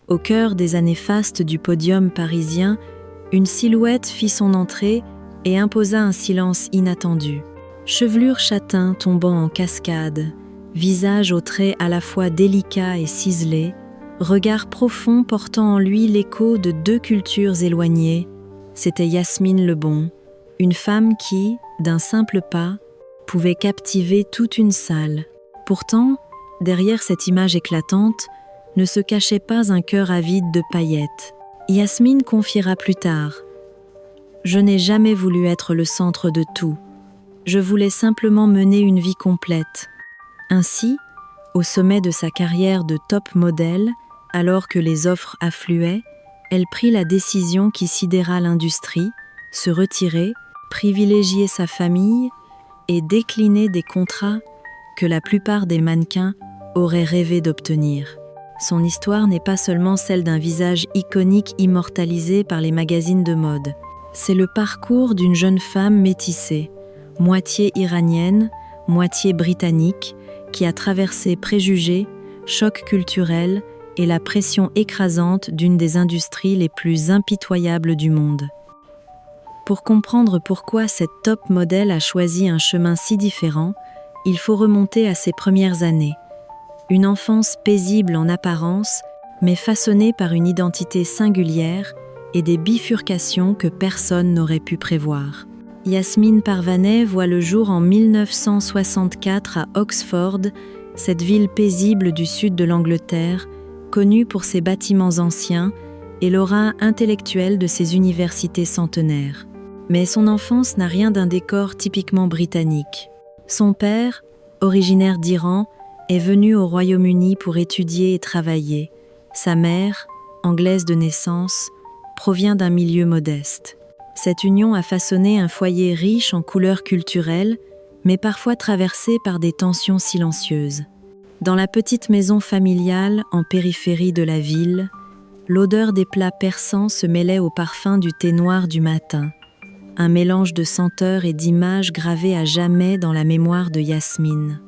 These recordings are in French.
Au cœur des années fastes du podium parisien, une silhouette fit son entrée et imposa un silence inattendu. Chevelure châtain tombant en cascade, visage aux traits à la fois délicats et ciselés, regard profond portant en lui l'écho de deux cultures éloignées, c'était Yasmine Lebon, une femme qui, d'un simple pas, pouvait captiver toute une salle. Pourtant, derrière cette image éclatante, ne se cachait pas un cœur avide de paillettes. Yasmine confiera plus tard « Je n'ai jamais voulu être le centre de tout. Je voulais simplement mener une vie complète. » Ainsi, au sommet de sa carrière de top modèle, alors que les offres affluaient, elle prit la décision qui sidéra l'industrie, se retirer, privilégier sa famille et décliner des contrats que la plupart des mannequins auraient rêvé d'obtenir. Son histoire n'est pas seulement celle d'un visage iconique immortalisé par les magazines de mode. C'est le parcours d'une jeune femme métissée, moitié iranienne, moitié britannique, qui a traversé préjugés, chocs culturels et la pression écrasante d'une des industries les plus impitoyables du monde. Pour comprendre pourquoi cette top modèle a choisi un chemin si différent, il faut remonter à ses premières années. Une enfance paisible en apparence, mais façonnée par une identité singulière et des bifurcations que personne n'aurait pu prévoir. Yasmine Parvaneh voit le jour en 1964 à Oxford, cette ville paisible du sud de l'Angleterre, connue pour ses bâtiments anciens et l'aura intellectuelle de ses universités centenaires. Mais son enfance n'a rien d'un décor typiquement britannique. Son père, originaire d'Iran, est venu au Royaume-Uni pour étudier et travailler. Sa mère, anglaise de naissance, provient d'un milieu modeste. Cette union a façonné un foyer riche en couleurs culturelles, mais parfois traversé par des tensions silencieuses. Dans la petite maison familiale, en périphérie de la ville, l'odeur des plats persans se mêlait au parfum du thé noir du matin, un mélange de senteurs et d'images gravées à jamais dans la mémoire de Yasmine.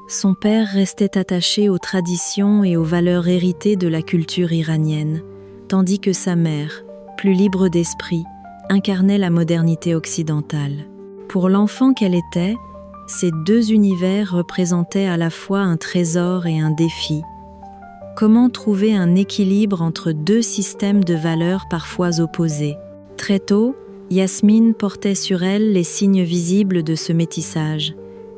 Son père restait attaché aux traditions et aux valeurs héritées de la culture iranienne, tandis que sa mère, plus libre d'esprit, incarnait la modernité occidentale. Pour l'enfant qu'elle était, ces deux univers représentaient à la fois un trésor et un défi. Comment trouver un équilibre entre deux systèmes de valeurs parfois opposés? Très tôt, Yasmine portait sur elle les signes visibles de ce métissage.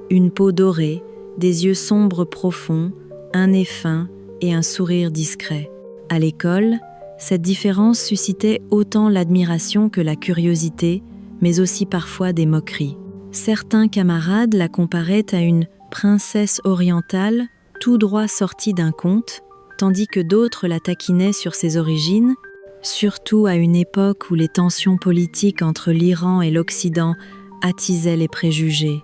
Une peau dorée, des yeux sombres profonds, un nez fin et un sourire discret. À l'école, cette différence suscitait autant l'admiration que la curiosité, mais aussi parfois des moqueries. Certains camarades la comparaient à une princesse orientale, tout droit sortie d'un conte, tandis que d'autres la taquinaient sur ses origines, surtout à une époque où les tensions politiques entre l'Iran et l'Occident attisaient les préjugés.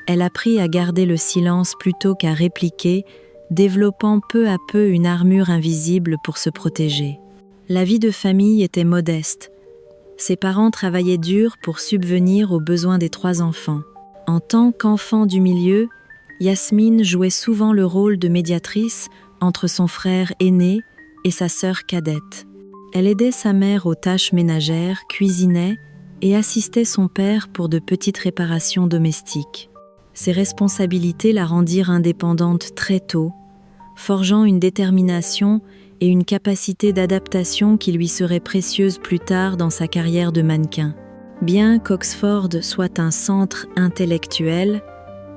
Elle apprit à garder le silence plutôt qu'à répliquer, développant peu à peu une armure invisible pour se protéger. La vie de famille était modeste. Ses parents travaillaient dur pour subvenir aux besoins des 3 enfants. En tant qu'enfant du milieu, Yasmine jouait souvent le rôle de médiatrice entre son frère aîné et sa sœur cadette. Elle aidait sa mère aux tâches ménagères, cuisinait et assistait son père pour de petites réparations domestiques. Ses responsabilités la rendirent indépendante très tôt, forgeant une détermination et une capacité d'adaptation qui lui seraient précieuses plus tard dans sa carrière de mannequin. Bien qu'Oxford soit un centre intellectuel,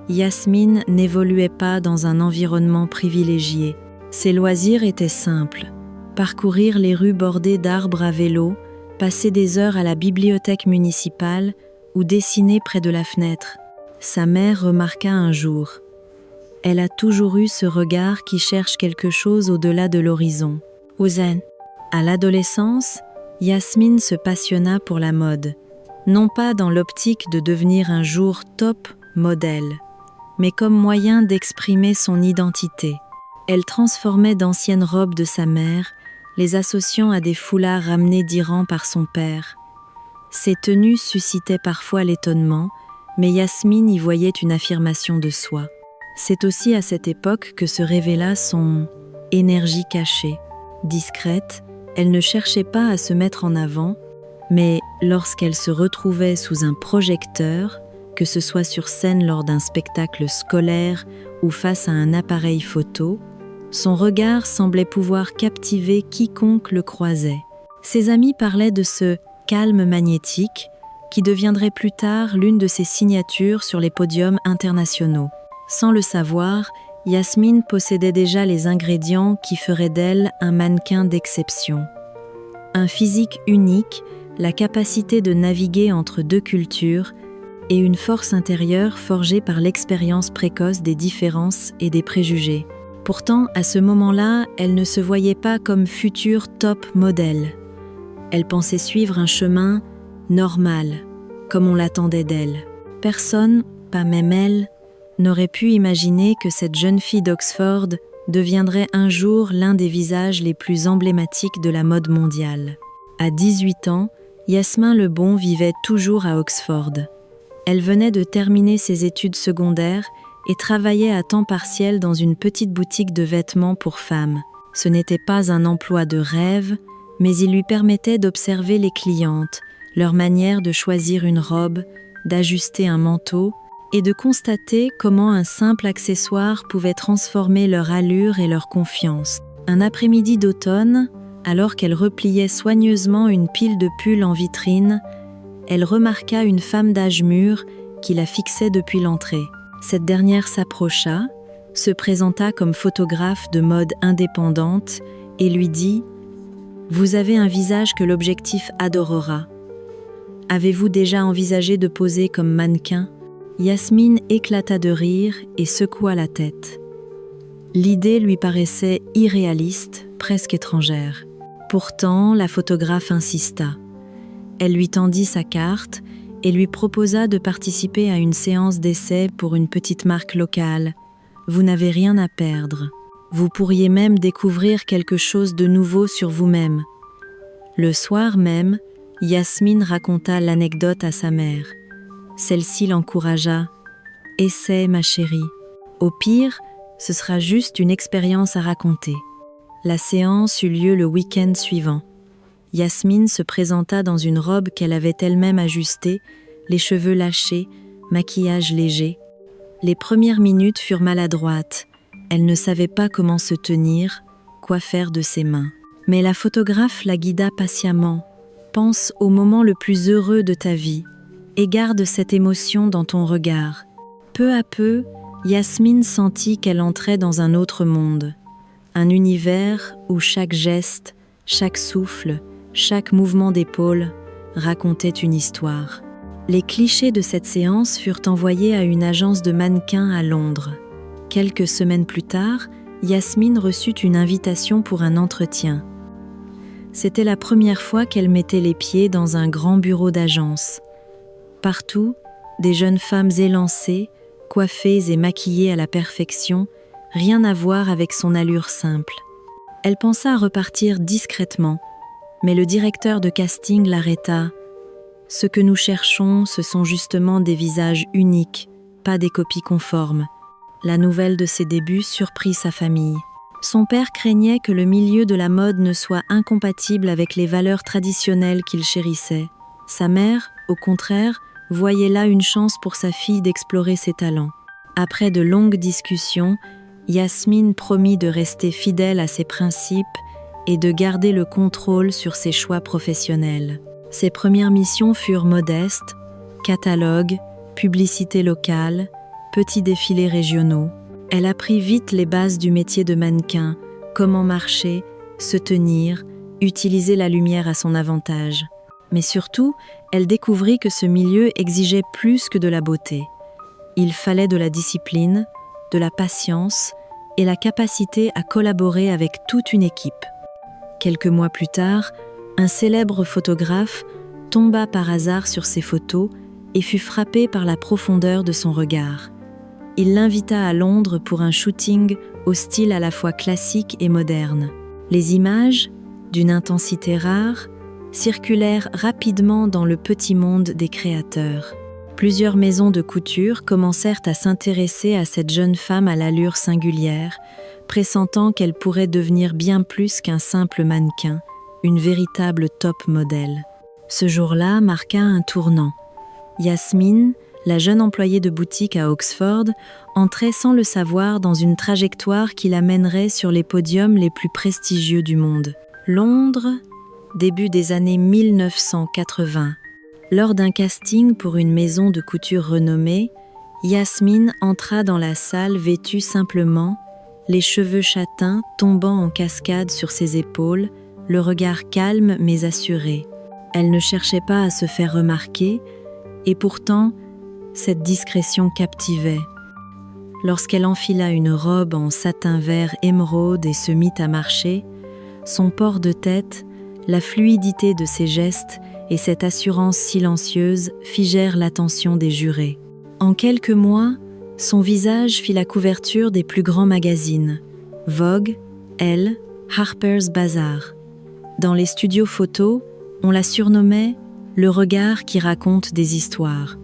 Yasmine n'évoluait pas dans un environnement privilégié. Ses loisirs étaient simples. Parcourir les rues bordées d'arbres à vélo, passer des heures à la bibliothèque municipale ou dessiner près de la fenêtre. Sa mère remarqua un jour. Elle a toujours eu ce regard qui cherche quelque chose au-delà de l'horizon. Ozen. À l'adolescence, Yasmine se passionna pour la mode, non pas dans l'optique de devenir un jour top modèle, mais comme moyen d'exprimer son identité. Elle transformait d'anciennes robes de sa mère, les associant à des foulards ramenés d'Iran par son père. Ces tenues suscitaient parfois l'étonnement, mais Yasmine y voyait une affirmation de soi. C'est aussi à cette époque que se révéla son énergie cachée. Discrète, elle ne cherchait pas à se mettre en avant, mais lorsqu'elle se retrouvait sous un projecteur, que ce soit sur scène lors d'un spectacle scolaire ou face à un appareil photo, son regard semblait pouvoir captiver quiconque le croisait. Ses amis parlaient de ce calme magnétique qui deviendrait plus tard l'une de ses signatures sur les podiums internationaux. Sans le savoir, Yasmine possédait déjà les ingrédients qui feraient d'elle un mannequin d'exception. Un physique unique, la capacité de naviguer entre deux cultures et une force intérieure forgée par l'expérience précoce des différences et des préjugés. Pourtant, à ce moment-là, elle ne se voyait pas comme future top modèle. Elle pensait suivre un chemin normal, comme on l'attendait d'elle. Personne, pas même elle, n'aurait pu imaginer que cette jeune fille d'Oxford deviendrait un jour l'un des visages les plus emblématiques de la mode mondiale. À 18 ans, Yasmin Lebon vivait toujours à Oxford. Elle venait de terminer ses études secondaires et travaillait à temps partiel dans une petite boutique de vêtements pour femmes. Ce n'était pas un emploi de rêve, mais il lui permettait d'observer les clientes, leur manière de choisir une robe, d'ajuster un manteau et de constater comment un simple accessoire pouvait transformer leur allure et leur confiance. Un après-midi d'automne, alors qu'elle repliait soigneusement une pile de pulls en vitrine, elle remarqua une femme d'âge mûr qui la fixait depuis l'entrée. Cette dernière s'approcha, se présenta comme photographe de mode indépendante et lui dit « Vous avez un visage que l'objectif adorera. Avez-vous déjà envisagé de poser comme mannequin ?» Yasmine éclata de rire et secoua la tête. L'idée lui paraissait irréaliste, presque étrangère. Pourtant, la photographe insista. Elle lui tendit sa carte et lui proposa de participer à une séance d'essai pour une petite marque locale. Vous n'avez rien à perdre. Vous pourriez même découvrir quelque chose de nouveau sur vous-même. Le soir même, Yasmine raconta l'anecdote à sa mère. Celle-ci l'encouragea. « Essaie, ma chérie. Au pire, ce sera juste une expérience à raconter. » La séance eut lieu le week-end suivant. Yasmine se présenta dans une robe qu'elle avait elle-même ajustée, les cheveux lâchés, maquillage léger. Les premières minutes furent maladroites. Elle ne savait pas comment se tenir, quoi faire de ses mains. Mais la photographe la guida patiemment. « Pense au moment le plus heureux de ta vie et garde cette émotion dans ton regard. » Peu à peu, Yasmine sentit qu'elle entrait dans un autre monde. Un univers où chaque geste, chaque souffle, chaque mouvement d'épaule racontait une histoire. Les clichés de cette séance furent envoyés à une agence de mannequins à Londres. Quelques semaines plus tard, Yasmine reçut une invitation pour un entretien. C'était la première fois qu'elle mettait les pieds dans un grand bureau d'agence. Partout, des jeunes femmes élancées, coiffées et maquillées à la perfection, rien à voir avec son allure simple. Elle pensa à repartir discrètement, mais le directeur de casting l'arrêta. « Ce que nous cherchons, ce sont justement des visages uniques, pas des copies conformes. » La nouvelle de ses débuts surprit sa famille. Son père craignait que le milieu de la mode ne soit incompatible avec les valeurs traditionnelles qu'il chérissait. Sa mère, au contraire, voyait là une chance pour sa fille d'explorer ses talents. Après de longues discussions, Yasmine promit de rester fidèle à ses principes et de garder le contrôle sur ses choix professionnels. Ses premières missions furent modestes, catalogues, publicités locales, petits défilés régionaux. Elle apprit vite les bases du métier de mannequin, comment marcher, se tenir, utiliser la lumière à son avantage. Mais surtout, elle découvrit que ce milieu exigeait plus que de la beauté. Il fallait de la discipline, de la patience et la capacité à collaborer avec toute une équipe. Quelques mois plus tard, un célèbre photographe tomba par hasard sur ses photos et fut frappé par la profondeur de son regard. Il l'invita à Londres pour un shooting au style à la fois classique et moderne. Les images, d'une intensité rare, circulèrent rapidement dans le petit monde des créateurs. Plusieurs maisons de couture commencèrent à s'intéresser à cette jeune femme à l'allure singulière, pressentant qu'elle pourrait devenir bien plus qu'un simple mannequin, une véritable top modèle. Ce jour-là marqua un tournant. Yasmine, la jeune employée de boutique à Oxford, entrait sans le savoir dans une trajectoire qui la mènerait sur les podiums les plus prestigieux du monde. Londres, début des années 1980. Lors d'un casting pour une maison de couture renommée, Yasmine entra dans la salle vêtue simplement, les cheveux châtains tombant en cascade sur ses épaules, le regard calme mais assuré. Elle ne cherchait pas à se faire remarquer, et pourtant, cette discrétion captivait. Lorsqu'elle enfila une robe en satin vert émeraude et se mit à marcher, son port de tête, la fluidité de ses gestes et cette assurance silencieuse figèrent l'attention des jurés. En quelques mois, son visage fit la couverture des plus grands magazines, Vogue, Elle, Harper's Bazaar. Dans les studios photos, on la surnommait « le regard qui raconte des histoires ».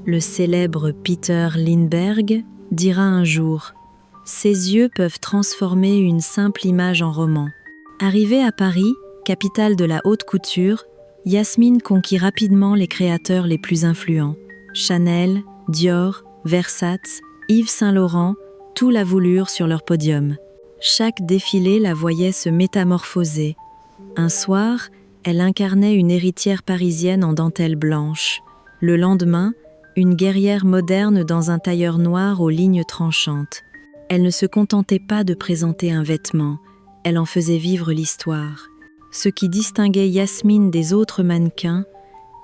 Le célèbre Peter Lindbergh dira un jour « Ses yeux peuvent transformer une simple image en roman ». Arrivée à Paris, capitale de la haute couture, Yasmine conquit rapidement les créateurs les plus influents. Chanel, Dior, Versace, Yves Saint Laurent, tout la voulurent sur leur podium. Chaque défilé la voyait se métamorphoser. Un soir, elle incarnait une héritière parisienne en dentelle blanche. Le lendemain, une guerrière moderne dans un tailleur noir aux lignes tranchantes. Elle ne se contentait pas de présenter un vêtement, elle en faisait vivre l'histoire. Ce qui distinguait Yasmine des autres mannequins,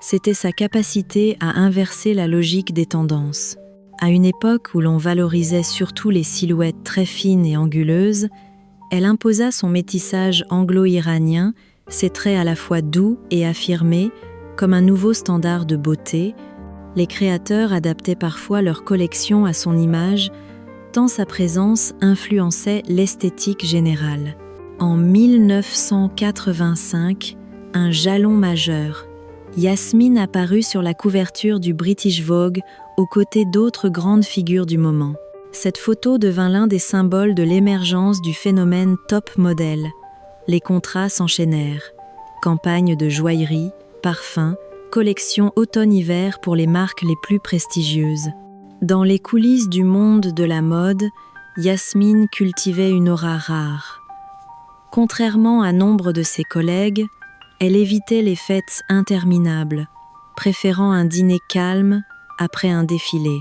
c'était sa capacité à inverser la logique des tendances. À une époque où l'on valorisait surtout les silhouettes très fines et anguleuses, elle imposa son métissage anglo-iranien, ses traits à la fois doux et affirmés, comme un nouveau standard de beauté. Les créateurs adaptaient parfois leur collection à son image, tant sa présence influençait l'esthétique générale. En 1985, un jalon majeur. Yasmine apparut sur la couverture du British Vogue aux côtés d'autres grandes figures du moment. Cette photo devint l'un des symboles de l'émergence du phénomène top model. Les contrats s'enchaînèrent. Campagnes de joaillerie, parfums, collections automne-hiver pour les marques les plus prestigieuses. Dans les coulisses du monde de la mode, Yasmine cultivait une aura rare. Contrairement à nombre de ses collègues, elle évitait les fêtes interminables, préférant un dîner calme après un défilé.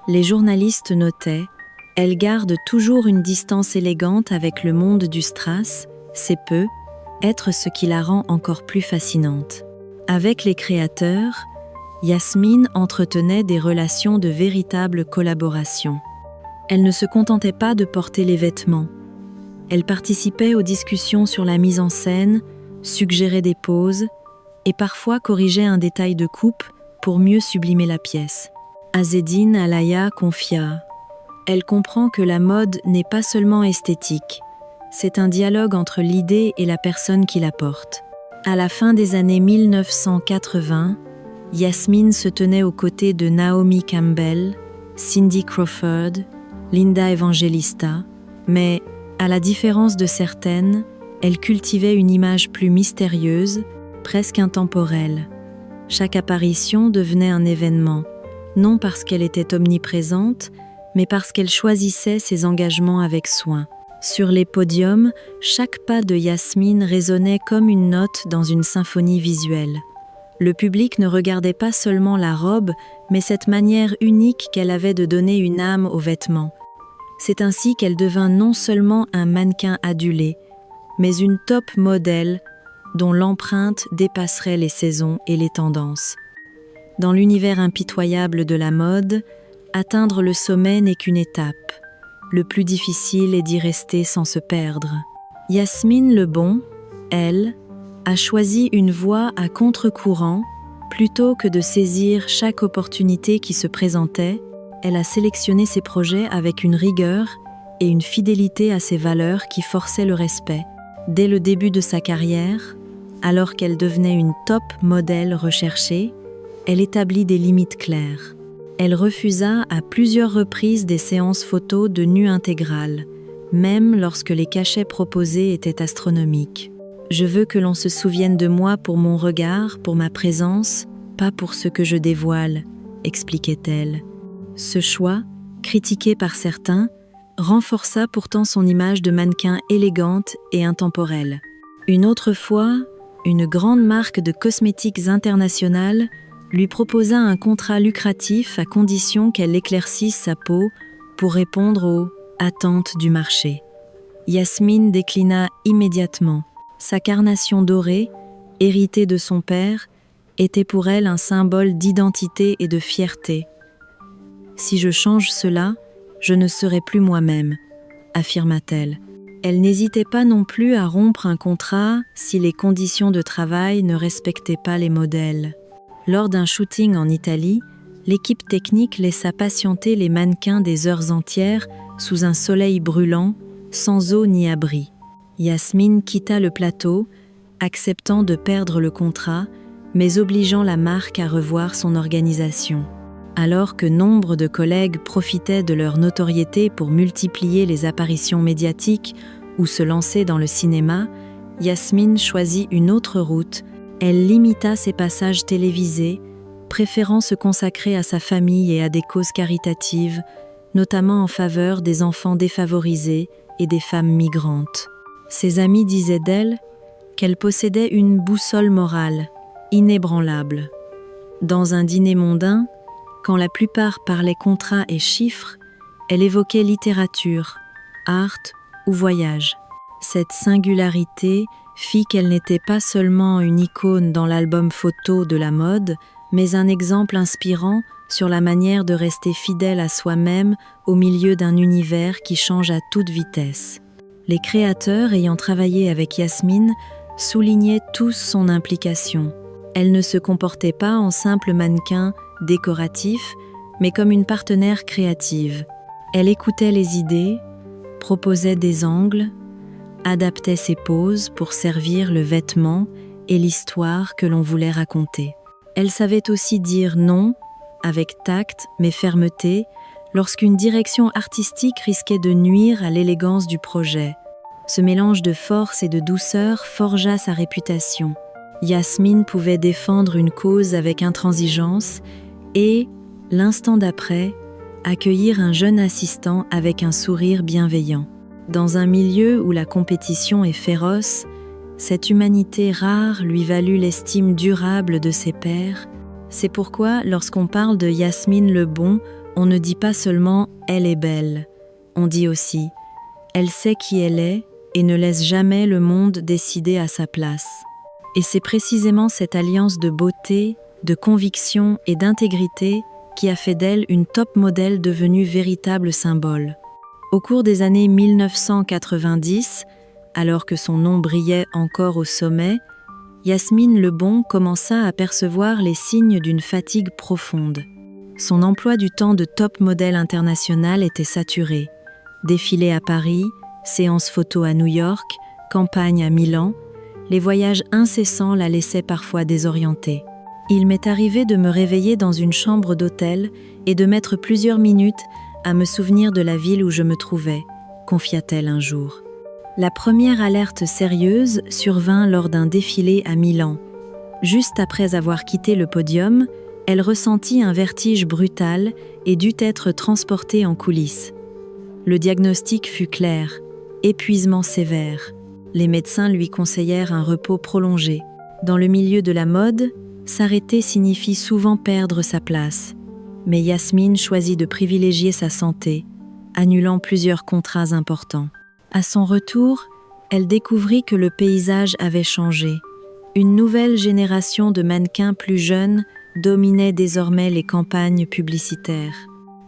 Les journalistes notaient « Elle garde toujours une distance élégante avec le monde du strass, c'est peu, être ce qui la rend encore plus fascinante ». Avec les créateurs, Yasmine entretenait des relations de véritable collaboration. Elle ne se contentait pas de porter les vêtements. Elle participait aux discussions sur la mise en scène, suggérait des poses et parfois corrigeait un détail de coupe pour mieux sublimer la pièce. Azzedine Alaïa confia « Elle comprend que la mode n'est pas seulement esthétique, c'est un dialogue entre l'idée et la personne qui la porte. » À la fin des années 1980, Yasmine se tenait aux côtés de Naomi Campbell, Cindy Crawford, Linda Evangelista, mais, à la différence de certaines, elle cultivait une image plus mystérieuse, presque intemporelle. Chaque apparition devenait un événement, non parce qu'elle était omniprésente, mais parce qu'elle choisissait ses engagements avec soin. Sur les podiums, chaque pas de Yasmine résonnait comme une note dans une symphonie visuelle. Le public ne regardait pas seulement la robe, mais cette manière unique qu'elle avait de donner une âme aux vêtements. C'est ainsi qu'elle devint non seulement un mannequin adulé, mais une top modèle dont l'empreinte dépasserait les saisons et les tendances. Dans l'univers impitoyable de la mode, atteindre le sommet n'est qu'une étape. Le plus difficile est d'y rester sans se perdre. Yasmine Lebon, elle, a choisi une voie à contre-courant. Plutôt que de saisir chaque opportunité qui se présentait, elle a sélectionné ses projets avec une rigueur et une fidélité à ses valeurs qui forçaient le respect. Dès le début de sa carrière, alors qu'elle devenait une top modèle recherchée, elle établit des limites claires. Elle refusa à plusieurs reprises des séances photos de nu intégral, même lorsque les cachets proposés étaient astronomiques. « Je veux que l'on se souvienne de moi pour mon regard, pour ma présence, pas pour ce que je dévoile », expliquait-elle. Ce choix, critiqué par certains, renforça pourtant son image de mannequin élégante et intemporelle. Une autre fois, une grande marque de cosmétiques internationale lui proposa un contrat lucratif à condition qu'elle éclaircisse sa peau pour répondre aux attentes du marché. Yasmine déclina immédiatement. Sa carnation dorée, héritée de son père, était pour elle un symbole d'identité et de fierté. « Si je change cela, je ne serai plus moi-même », affirma-t-elle. Elle n'hésitait pas non plus à rompre un contrat si les conditions de travail ne respectaient pas les modèles. Lors d'un shooting en Italie, l'équipe technique laissa patienter les mannequins des heures entières sous un soleil brûlant, sans eau ni abri. Yasmine quitta le plateau, acceptant de perdre le contrat, mais obligeant la marque à revoir son organisation. Alors que nombre de collègues profitaient de leur notoriété pour multiplier les apparitions médiatiques ou se lancer dans le cinéma, Yasmine choisit une autre route. Elle limita ses passages télévisés, préférant se consacrer à sa famille et à des causes caritatives, notamment en faveur des enfants défavorisés et des femmes migrantes. Ses amis disaient d'elle qu'elle possédait une boussole morale, inébranlable. Dans un dîner mondain, quand la plupart parlaient contrats et chiffres, elle évoquait littérature, art ou voyage. Cette singularité fit qu'elle n'était pas seulement une icône dans l'album photo de la mode, mais un exemple inspirant sur la manière de rester fidèle à soi-même au milieu d'un univers qui change à toute vitesse. Les créateurs ayant travaillé avec Yasmine soulignaient tous son implication. Elle ne se comportait pas en simple mannequin décoratif, mais comme une partenaire créative. Elle écoutait les idées, proposait des angles, adaptait ses poses pour servir le vêtement et l'histoire que l'on voulait raconter. Elle savait aussi dire non, avec tact mais fermeté, lorsqu'une direction artistique risquait de nuire à l'élégance du projet. Ce mélange de force et de douceur forgea sa réputation. Yasmine pouvait défendre une cause avec intransigeance et, l'instant d'après, accueillir un jeune assistant avec un sourire bienveillant. Dans un milieu où la compétition est féroce, cette humanité rare lui valut l'estime durable de ses pairs. C'est pourquoi, lorsqu'on parle de Yasmine Lebon, on ne dit pas seulement « elle est belle », on dit aussi « elle sait qui elle est et ne laisse jamais le monde décider à sa place ». Et c'est précisément cette alliance de beauté, de conviction et d'intégrité qui a fait d'elle une top modèle devenue véritable symbole. Au cours des années 1990, alors que son nom brillait encore au sommet, Yasmine Lebon commença à percevoir les signes d'une fatigue profonde. Son emploi du temps de top modèle international était saturé. Défilés à Paris, séances photos à New York, campagnes à Milan, les voyages incessants la laissaient parfois désorientée. « Il m'est arrivé de me réveiller dans une chambre d'hôtel et de mettre plusieurs minutes à me souvenir de la ville où je me trouvais », confia-t-elle un jour. La première alerte sérieuse survint lors d'un défilé à Milan. Juste après avoir quitté le podium, elle ressentit un vertige brutal et dut être transportée en coulisses. Le diagnostic fut clair, épuisement sévère. Les médecins lui conseillèrent un repos prolongé. Dans le milieu de la mode, s'arrêter signifie souvent perdre sa place. Mais Yasmine choisit de privilégier sa santé, annulant plusieurs contrats importants. À son retour, elle découvrit que le paysage avait changé. Une nouvelle génération de mannequins plus jeunes dominait désormais les campagnes publicitaires.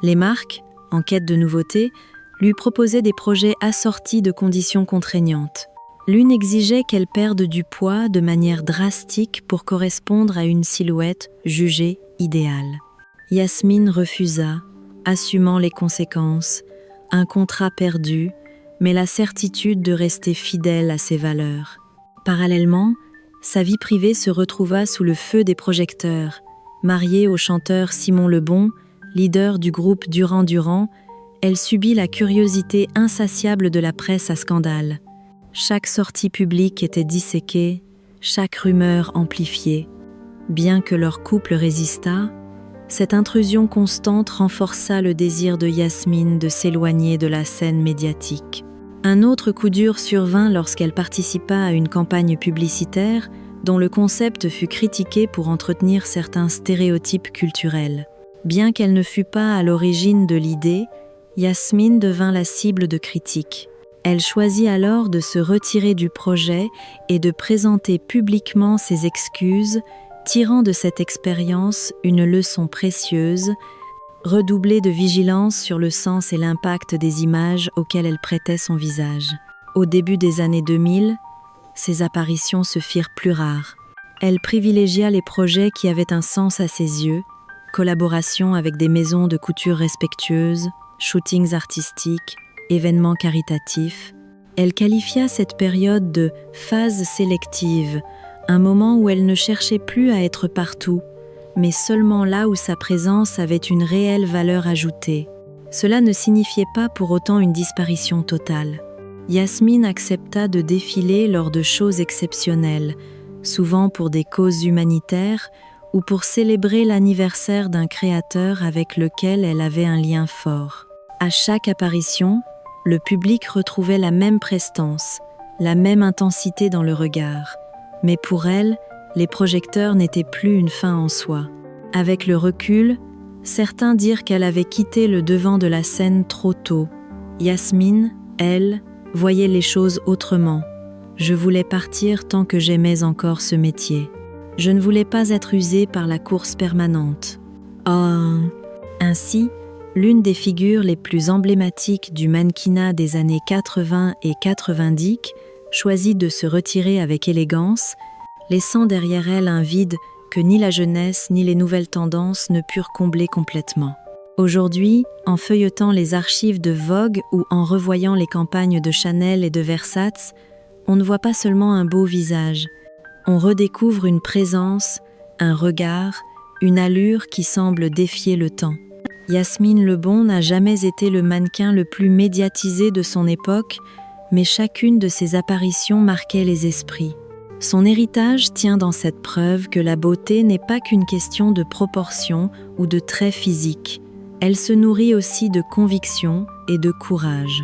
Les marques, en quête de nouveautés, lui proposaient des projets assortis de conditions contraignantes. L'une exigeait qu'elle perde du poids de manière drastique pour correspondre à une silhouette jugée idéale. Yasmine refusa, assumant les conséquences, un contrat perdu, mais la certitude de rester fidèle à ses valeurs. Parallèlement, sa vie privée se retrouva sous le feu des projecteurs. Mariée au chanteur Simon Le Bon, leader du groupe Duran Duran, elle subit la curiosité insatiable de la presse à scandale. Chaque sortie publique était disséquée, chaque rumeur amplifiée. Bien que leur couple résistât, cette intrusion constante renforça le désir de Yasmine de s'éloigner de la scène médiatique. Un autre coup dur survint lorsqu'elle participa à une campagne publicitaire dont le concept fut critiqué pour entretenir certains stéréotypes culturels. Bien qu'elle ne fût pas à l'origine de l'idée, Yasmine devint la cible de critiques. Elle choisit alors de se retirer du projet et de présenter publiquement ses excuses, tirant de cette expérience une leçon précieuse, redoubler de vigilance sur le sens et l'impact des images auxquelles elle prêtait son visage. Au début des années 2000, ses apparitions se firent plus rares. Elle privilégia les projets qui avaient un sens à ses yeux, collaborations avec des maisons de couture respectueuses, shootings artistiques, événements caritatifs. Elle qualifia cette période de « phase sélective », un moment où elle ne cherchait plus à être partout, mais seulement là où sa présence avait une réelle valeur ajoutée. Cela ne signifiait pas pour autant une disparition totale. Yasmine accepta de défiler lors de choses exceptionnelles, souvent pour des causes humanitaires ou pour célébrer l'anniversaire d'un créateur avec lequel elle avait un lien fort. À chaque apparition, le public retrouvait la même prestance, la même intensité dans le regard. Mais pour elle, les projecteurs n'étaient plus une fin en soi. Avec le recul, certains dirent qu'elle avait quitté le devant de la scène trop tôt. Yasmine, elle, voyait les choses autrement. Je voulais partir tant que j'aimais encore ce métier. Je ne voulais pas être usée par la course permanente. Ainsi, l'une des figures les plus emblématiques du mannequinat des années 80 et 90 choisit de se retirer avec élégance, laissant derrière elle un vide que ni la jeunesse ni les nouvelles tendances ne purent combler complètement. Aujourd'hui, en feuilletant les archives de Vogue ou en revoyant les campagnes de Chanel et de Versace, on ne voit pas seulement un beau visage, on redécouvre une présence, un regard, une allure qui semble défier le temps. Yasmine Lebon n'a jamais été le mannequin le plus médiatisé de son époque, mais chacune de ses apparitions marquait les esprits. Son héritage tient dans cette preuve que la beauté n'est pas qu'une question de proportion ou de traits physiques. Elle se nourrit aussi de conviction et de courage.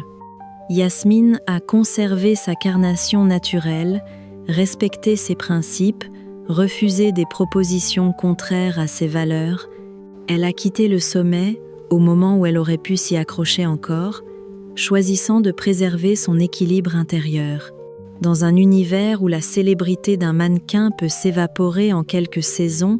Yasmine a conservé sa carnation naturelle, respecté ses principes, refusé des propositions contraires à ses valeurs. Elle a quitté le sommet au moment où elle aurait pu s'y accrocher encore, choisissant de préserver son équilibre intérieur. Dans un univers où la célébrité d'un mannequin peut s'évaporer en quelques saisons,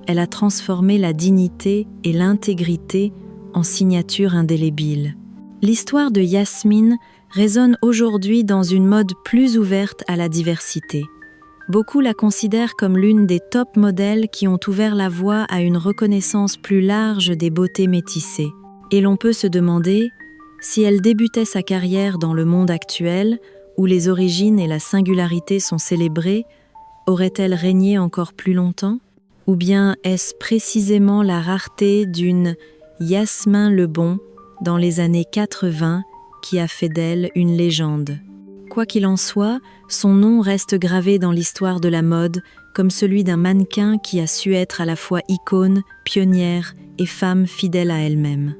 elle a transformé la dignité et l'intégrité en signature indélébile. L'histoire de Yasmine résonne aujourd'hui dans une mode plus ouverte à la diversité. Beaucoup la considèrent comme l'une des top modèles qui ont ouvert la voie à une reconnaissance plus large des beautés métissées. Et l'on peut se demander si elle débutait sa carrière dans le monde actuel, où les origines et la singularité sont célébrées, aurait-elle régné encore plus longtemps? Ou bien est-ce précisément la rareté d'une Yasmine Lebon dans les années 80 qui a fait d'elle une légende? Quoi qu'il en soit, son nom reste gravé dans l'histoire de la mode comme celui d'un mannequin qui a su être à la fois icône, pionnière et femme fidèle à elle-même.